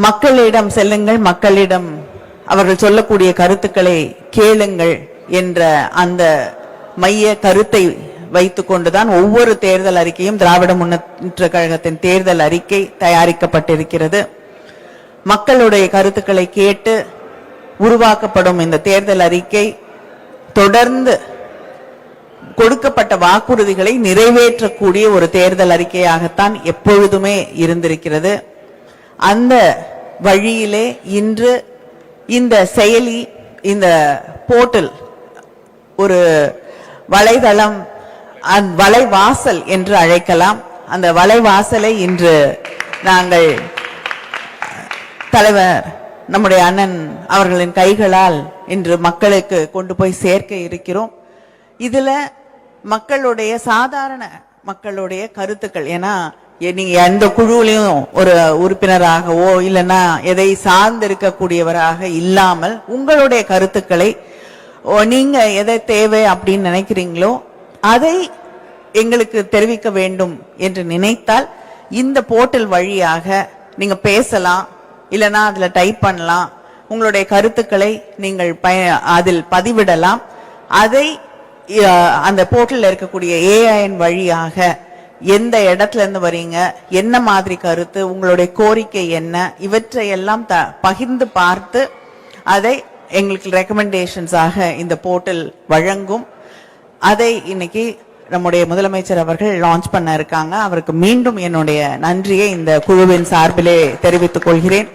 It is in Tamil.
மக்களிடம் செல்லுங்கள், மக்களிடம் அவர்கள் சொல்லக்கூடிய கருத்துக்களை கேளுங்கள் என்ற அந்த மைய கருத்தை வைத்துக் கொண்டுதான் ஒவ்வொரு தேர்தல் அறிக்கையும் திராவிட முன்னேற்ற கழகத்தின் தேர்தல் அறிக்கை தயாரிக்கப்பட்டிருக்கிறது. மக்களுடைய கருத்துக்களை கேட்டு உருவாக்கப்படும் இந்த தேர்தல் அறிக்கை தொடர்ந்து கொடுக்கப்பட்ட வாக்குறுதிகளை நிறைவேற்றக்கூடிய ஒரு தேர்தல் அறிக்கையாகத்தான் எப்பொழுதுமே இருந்திருக்கிறது. அந்த வழியிலே இன்று இந்த செயலி, இந்த போர்ட்டல், ஒரு வலைதளம், வலைவாசல் என்று அழைக்கலாம். அந்த வலைவாசலை இன்று நாங்கள் தலைவர் நம்முடைய அண்ணன் அவர்களின் கைகளால் இன்று மக்களுக்கு கொண்டு போய் சேர்க்க இருக்கிறோம். இதுல மக்களுடைய சாதாரண மக்களுடைய கருத்துக்கள், ஏன்னா நீங்க எந்த குழுவிலையும் ஒரு உறுப்பினராகவோ இல்லைன்னா எதை சார்ந்து இருக்கக்கூடியவராக இல்லாமல் உங்களுடைய கருத்துக்களை நீங்க எதை தேவை அப்படின்னு நினைக்கிறீங்களோ அதை எங்களுக்கு தெரிவிக்க வேண்டும் என்று நினைத்தால் இந்த போர்ட்டல் வழியாக நீங்க பேசலாம், இல்லைன்னா அதுல டைப் பண்ணலாம். உங்களுடைய கருத்துக்களை நீங்கள் அதில் பதிவிடலாம். அதை அந்த போர்ட்டலில் இருக்கக்கூடிய ஏஐன் வழியாக எந்த இடத்துல இருந்து வரீங்க, என்ன மாதிரி கருத்து, உங்களுடைய கோரிக்கை என்ன, இவற்றையெல்லாம் பகிர்ந்து பார்த்து அதை எங்களுக்கு ரெக்கமெண்டேஷன்ஸாக இந்த போர்ட்டல் வழங்கும். அதை இன்னைக்கு நம்முடைய முதலமைச்சர் அவர்கள் லான்ச் பண்ண இருக்காங்க. அவருக்கு மீண்டும் என்னுடைய நன்றியை இந்த குழுவின் சார்பிலே தெரிவித்துக் கொள்கிறேன்.